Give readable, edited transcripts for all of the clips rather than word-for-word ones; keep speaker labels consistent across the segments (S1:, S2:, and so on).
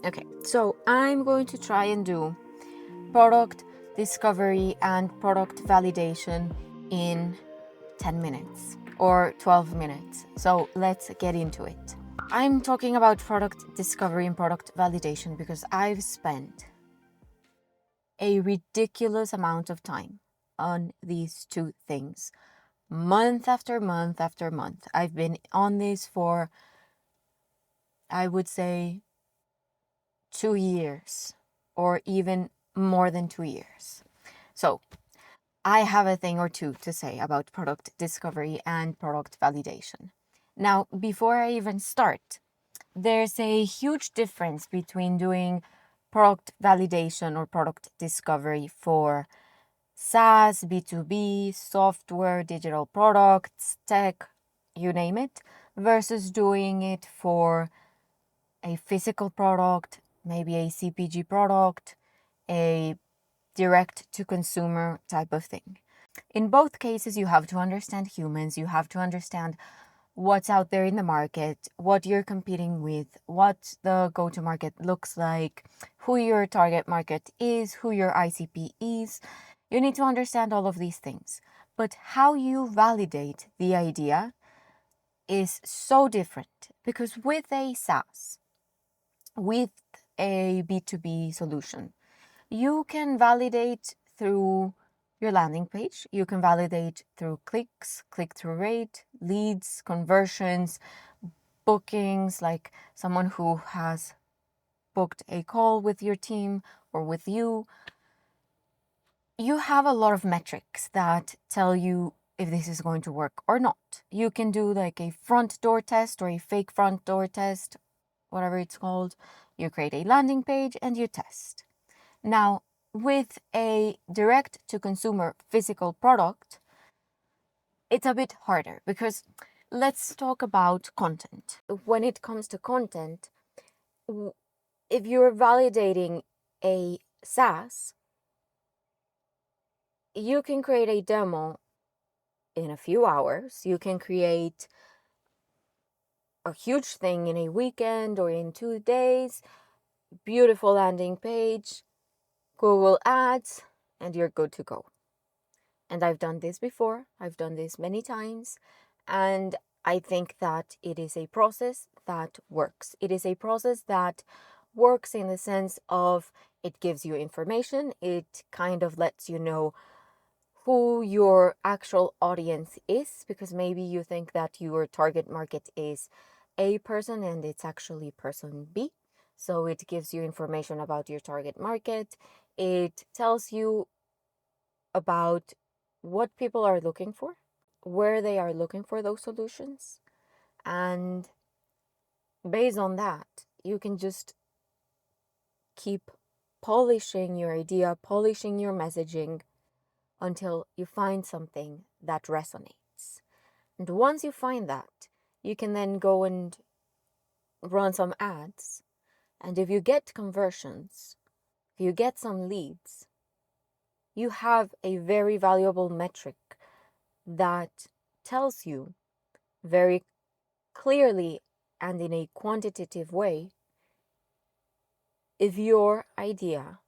S1: Okay, so I'm going to try and do product discovery and product validation in 10 minutes or 12 minutes. So let's get into it. I'm talking about product discovery and product validation because I've spent a ridiculous amount of time on these two things. Month after month after month. I've been on this for, I would say, 2 years or even more than 2 years. So I have a thing or two to say about product discovery and product validation. Now, before I even start, there's a huge difference between doing product validation or product discovery for SaaS, B2B, software, digital products, tech, you name it, versus doing it for a physical product, maybe a CPG product, a direct to consumer type of thing. In both cases, you have to understand humans, you have to understand what's out there in the market, what you're competing with, what the go to market looks like, who your target market is, who your ICP is. You need to understand all of these things. But how you validate the idea is so different because with a SaaS, with a B2B solution, you can validate through your landing page. You can validate through clicks, click-through rate, leads, conversions, bookings, like someone who has booked a call with your team or with you. You have a lot of metrics that tell you if this is going to work or not. You can do like a front door test or a fake front door test, whatever it's called. You create a landing page and you test. Now, with a direct to consumer physical product, it's a bit harder because let's talk about content. When it comes to content, if you're validating a SaaS, you can create a demo in a few hours. You can create a huge thing in a weekend or in 2 days, beautiful landing page, Google Ads, and you're good to go. And I've done this before. I've done this many times. And I think that it is a process that works. It is a process that works in the sense of it gives you information. It kind of lets you know who your actual audience is, because maybe you think that your target market is A person and it's actually person B. So it gives you information about your target market. It tells you about what people are looking for, where they are looking for those solutions. And based on that, you can just keep polishing your idea, polishing your messaging until you find something that resonates. And once you find that, you can then go and run some ads. And if you get conversions, if you get some leads, you have a very valuable metric that tells you very clearly and in a quantitative way if your idea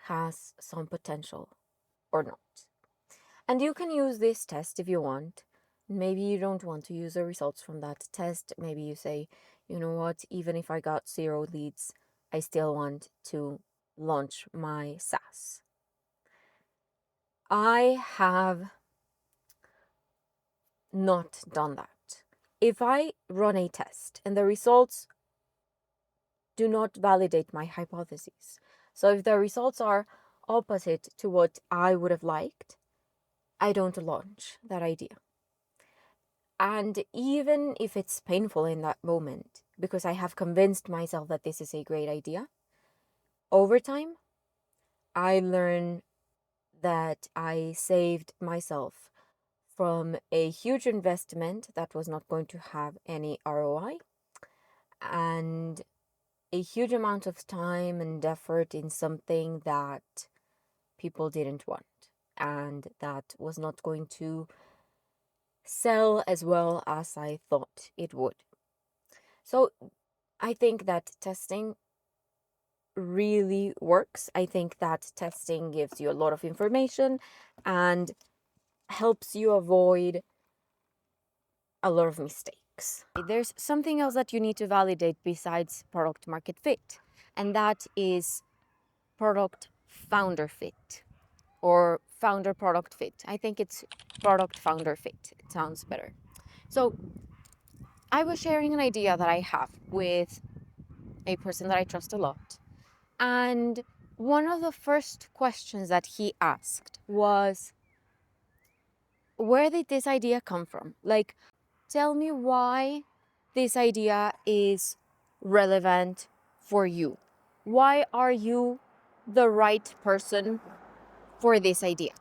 S1: has some potential or not. And you can use this test if you want. Maybe you don't want to use the results from that test. Maybe you say, you know what, even if I got 0 leads, I still want to launch my SaaS. I have not done that. If I run a test and the results do not validate my hypotheses, so if the results are opposite to what I would have liked, I don't launch that idea. And even if it's painful in that moment, because I have convinced myself that this is a great idea, over time, I learn that I saved myself from a huge investment that was not going to have any ROI and a huge amount of time and effort in something that people didn't want and that was not going to sell as well as I thought it would. So I think that testing really works. I think that testing gives you a lot of information and helps you avoid a lot of mistakes. There's something else that you need to validate besides product market fit, and that is product founder fit or founder product fit. I think it's product founder fit. It sounds better. So I was sharing an idea that I have with a person that I trust a lot. And one of the first questions that he asked was, where did this idea come from? Like, tell me why this idea is relevant for you. Why are you the right person for this idea?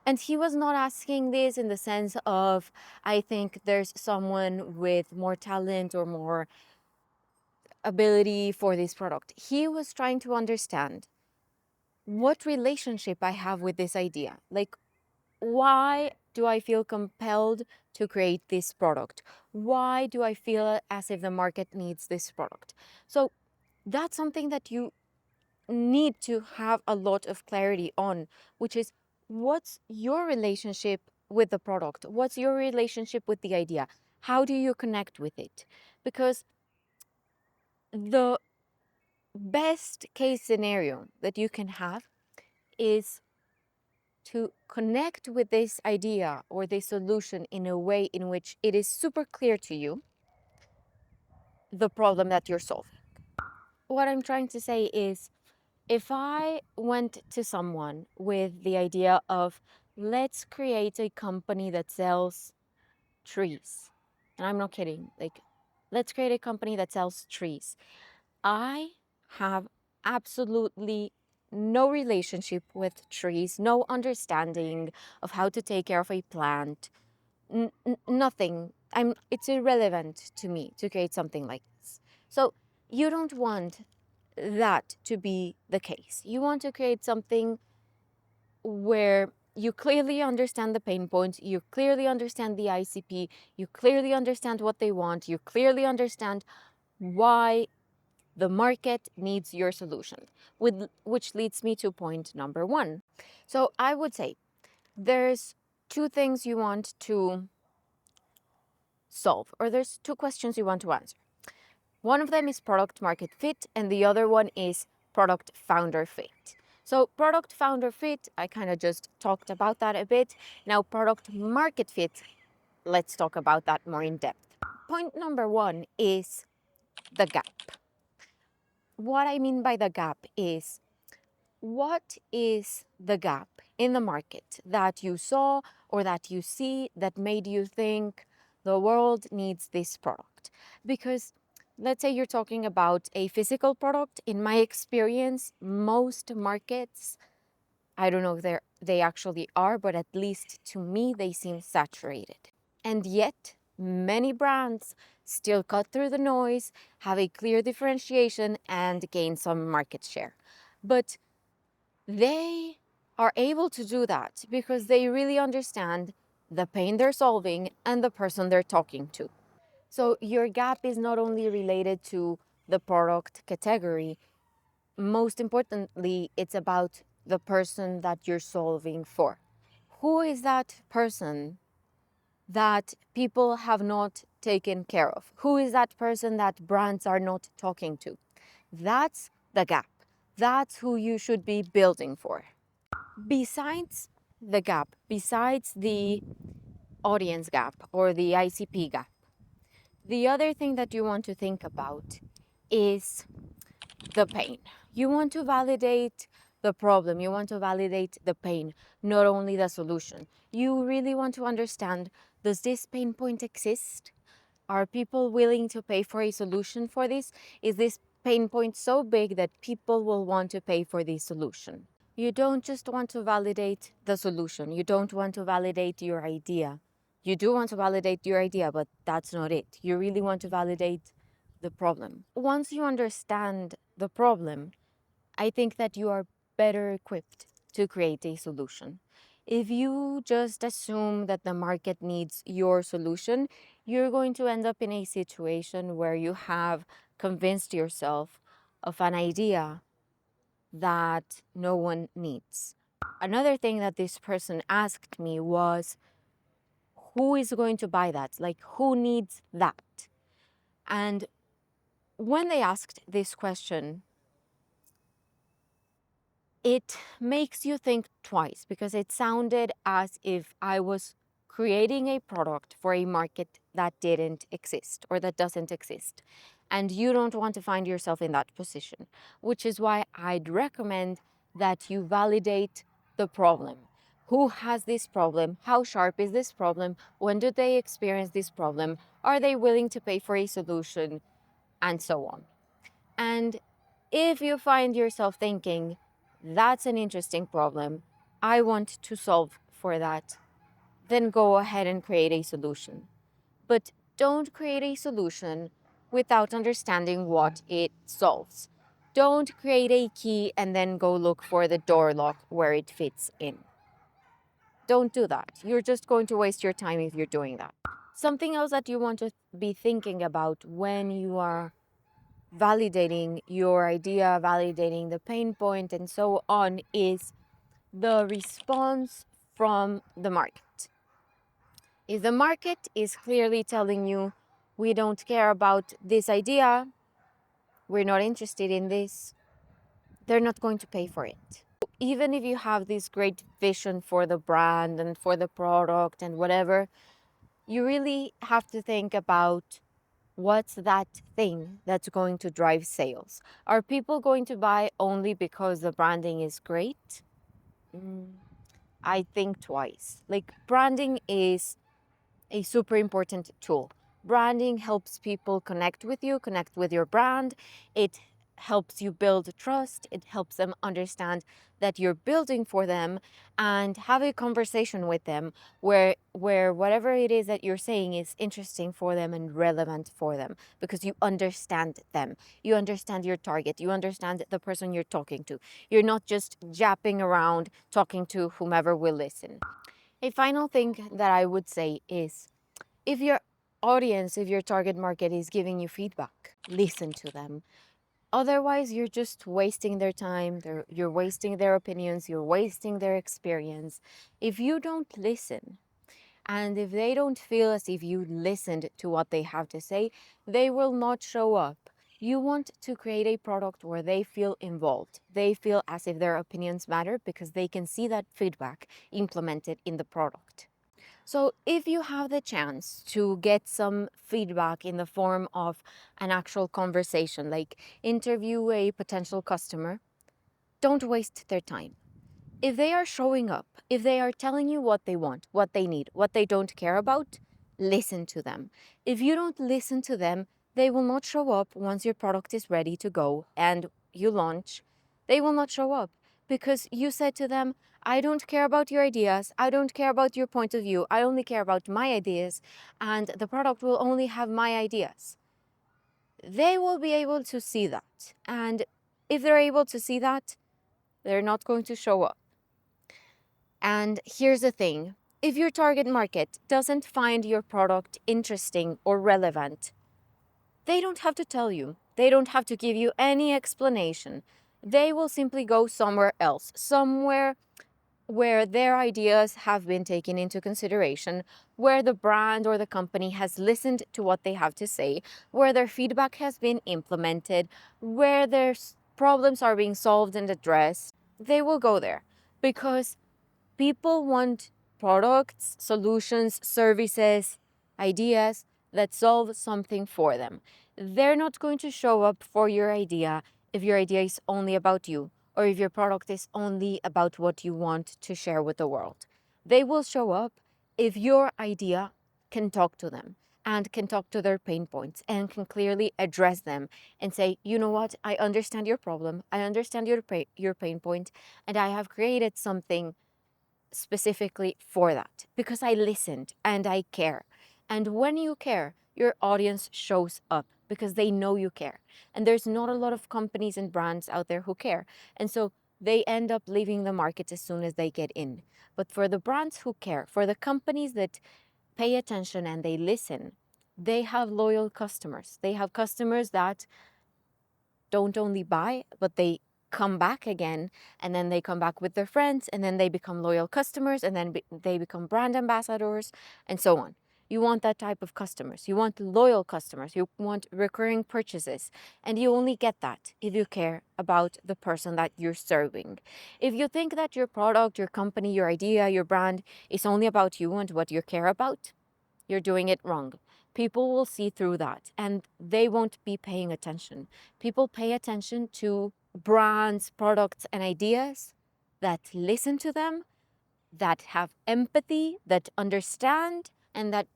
S1: And he was not asking this in the sense of, I think there's someone with more talent or more ability for this product. He was trying to understand what relationship I have with this idea. Like, why do I feel compelled to create this product? Why do I feel as if the market needs this product? So that's something that you need to have a lot of clarity on, which is, what's your relationship with the product? What's your relationship with the idea? How do you connect with it? Because the best case scenario that you can have is to connect with this idea or this solution in a way in which it is super clear to you the problem that you're solving. What I'm trying to say is, if I went to someone with the idea of, let's create a company that sells trees, and I'm not kidding, like, let's create a company that sells trees, I have absolutely no relationship with trees, no understanding of how to take care of a plant, nothing. It's irrelevant to me to create something like this. So you don't want that to be the case. You want to create something where you clearly understand the pain points, you clearly understand the ICP, you clearly understand what they want, you clearly understand why the market needs your solution, which leads me to point number one. So I would say there's two things you want to solve, or there's two questions you want to answer. One of them is product market fit, and the other one is product founder fit. So product founder fit, I kind of just talked about that a bit. Now product market fit, let's talk about that more in depth. Point number one is the gap. What I mean by the gap is, what is the gap in the market that you saw or that you see that made you think the world needs this product? Because let's say you're talking about a physical product. In my experience, most markets, I don't know if they actually are, but at least to me, they seem saturated. And yet, many brands still cut through the noise, have a clear differentiation, and gain some market share. But they are able to do that because they really understand the pain they're solving and the person they're talking to. So your gap is not only related to the product category, most importantly, it's about the person that you're solving for. Who is that person that people have not taken care of? Who is that person that brands are not talking to? That's the gap. That's who you should be building for. Besides the gap, besides the audience gap or the ICP gap, the other thing that you want to think about is the pain. You want to validate the problem, you want to validate the pain, not only the solution. You really want to understand, does this pain point exist? Are people willing to pay for a solution for this? Is this pain point so big that people will want to pay for the solution? You don't just want to validate the solution. You don't want to validate your idea. You do want to validate your idea, but that's not it. You really want to validate the problem. Once you understand the problem, I think that you are better equipped to create a solution. If you just assume that the market needs your solution, you're going to end up in a situation where you have convinced yourself of an idea that no one needs. Another thing that this person asked me was, who is going to buy that? Like, who needs that? And when they asked this question, it makes you think twice, because it sounded as if I was creating a product for a market that didn't exist or that doesn't exist. And you don't want to find yourself in that position, which is why I'd recommend that you validate the problem. Who has this problem? How sharp is this problem? When do they experience this problem? Are they willing to pay for a solution? And so on. And if you find yourself thinking, that's an interesting problem, I want to solve for that, then go ahead and create a solution. But don't create a solution without understanding what it solves. Don't create a key and then go look for the door lock where it fits in. Don't do that. You're just going to waste your time if you're doing that. Something else that you want to be thinking about when you are validating your idea, validating the pain point, and so on, is the response from the market. If the market is clearly telling you, we don't care about this idea, we're not interested in this, they're not going to pay for it. Even if you have this great vision for the brand and for the product and whatever, you really have to think about, what's that thing that's going to drive sales? Are people going to buy only because the branding is great? I think twice. Like, branding is a super important tool. Branding helps people connect with you, connect with your brand. It helps you build trust. It helps them understand that you're building for them, and have a conversation with them where whatever it is that you're saying is interesting for them and relevant for them, because you understand them. You understand your target. You understand the person you're talking to. You're not just japping around talking to whomever will listen. A final thing that I would say is, if your audience, if your target market is giving you feedback, listen to them. Otherwise, you're just wasting their time, you're wasting their opinions, you're wasting their experience. If you don't listen, and if they don't feel as if you listened to what they have to say, they will not show up. You want to create a product where they feel involved. They feel as if their opinions matter, because they can see that feedback implemented in the product. So if you have the chance to get some feedback in the form of an actual conversation, like interview a potential customer, don't waste their time. If they are showing up, if they are telling you what they want, what they need, what they don't care about, listen to them. If you don't listen to them, they will not show up once your product is ready to go and you launch. They will not show up because you said to them, I don't care about your ideas. I don't care about your point of view. I only care about my ideas, and the product will only have my ideas. They will be able to see that. And if they're able to see that, they're not going to show up. And here's the thing. If your target market doesn't find your product interesting or relevant, they don't have to tell you. They don't have to give you any explanation. They will simply go somewhere else, somewhere where their ideas have been taken into consideration, where the brand or the company has listened to what they have to say, where their feedback has been implemented, where their problems are being solved and addressed. They will go there because people want products, solutions, services, ideas that solve something for them. They're not going to show up for your idea if your idea is only about you, or if your product is only about what you want to share with the world. They will show up if your idea can talk to them and can talk to their pain points and can clearly address them and say, you know what, I understand your problem, I understand your pain point, and I have created something specifically for that because I listened and I care. And when you care, your audience shows up because they know you care. And there's not a lot of companies and brands out there who care. And so they end up leaving the market as soon as they get in. But for the brands who care, for the companies that pay attention and they listen, they have loyal customers. They have customers that don't only buy, but they come back again, and then they come back with their friends, and then they become loyal customers, and then they become brand ambassadors, and so on. You want that type of customers. You want loyal customers. You want recurring purchases. And you only get that if you care about the person that you're serving. If you think that your product, your company, your idea, your brand is only about you and what you care about, you're doing it wrong. People will see through that and they won't be paying attention. People pay attention to brands, products, and ideas that listen to them, that have empathy, that understand, and that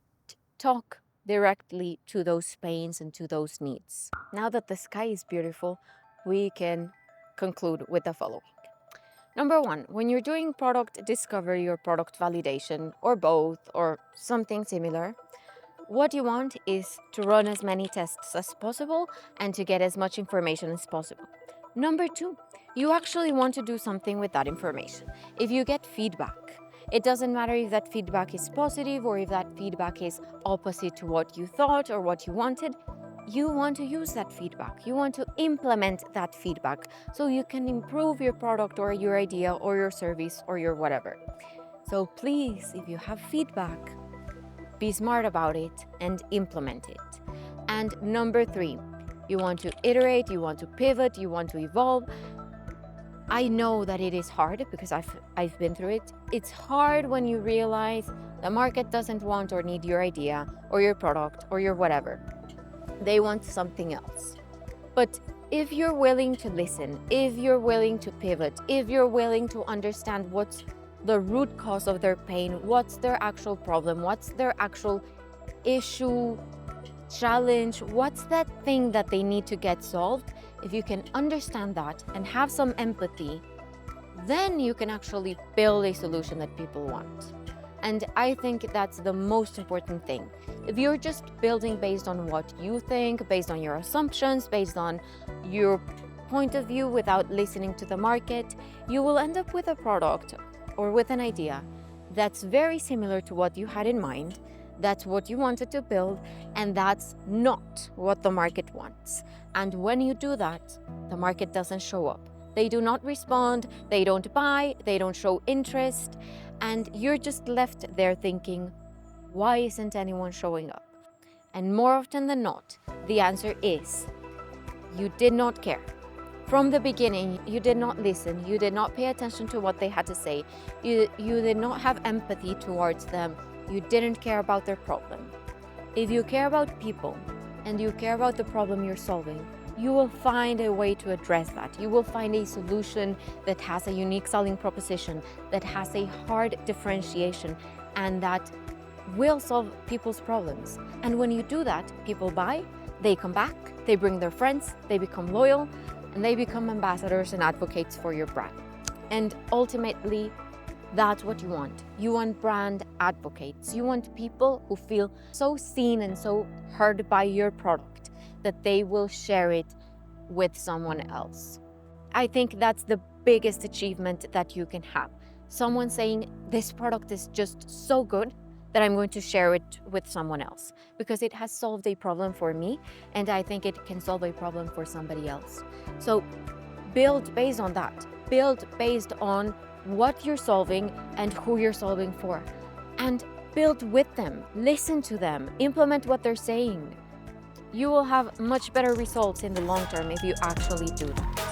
S1: talk directly to those pains and to those needs. Now that the sky is beautiful, we can conclude with the following. Number one, when you're doing product discovery or product validation, or both, or something similar, what you want is to run as many tests as possible and to get as much information as possible. Number two, you actually want to do something with that information. If you get feedback, it doesn't matter if that feedback is positive or if that feedback is opposite to what you thought or what you wanted. You want to use that feedback. You want to implement that feedback so you can improve your product or your idea or your service or your whatever. So please, if you have feedback, be smart about it and implement it. And number three, you want to iterate, you want to pivot, you want to evolve. I know that it is hard because I've been through it. It's hard when you realize the market doesn't want or need your idea or your product or your whatever. They want something else. But if you're willing to listen, if you're willing to pivot, if you're willing to understand what's the root cause of their pain, what's their actual problem, what's their actual issue, challenge, what's that thing that they need to get solved, if you can understand that and have some empathy, then you can actually build a solution that people want. And I think that's the most important thing. If you're just building based on what you think, based on your assumptions, based on your point of view without listening to the market, you will end up with a product or with an idea that's very similar to what you had in mind, that's what you wanted to build, and that's not what the market wants. And when you do that, the market doesn't show up. They do not respond, they don't buy, they don't show interest, and you're just left there thinking, why isn't anyone showing up? And more often than not, the answer is, you did not care. From the beginning, you did not listen, you did not pay attention to what they had to say, you did not have empathy towards them, you didn't care about their problem. If you care about people and you care about the problem you're solving, you will find a way to address that. You will find a solution that has a unique selling proposition, that has a hard differentiation, and that will solve people's problems. And when you do that, people buy, they come back, they bring their friends, they become loyal, and they become ambassadors and advocates for your brand. And ultimately, that's what you want. You want brand advocates. You want people who feel so seen and so heard by your product that they will share it with someone else. I think that's the biggest achievement that you can have. Someone saying, this product is just so good that I'm going to share it with someone else because it has solved a problem for me and I think it can solve a problem for somebody else. So build based on that. Build based on what you're solving and who you're solving for. And build with them, listen to them, implement what they're saying. You will have much better results in the long term if you actually do that.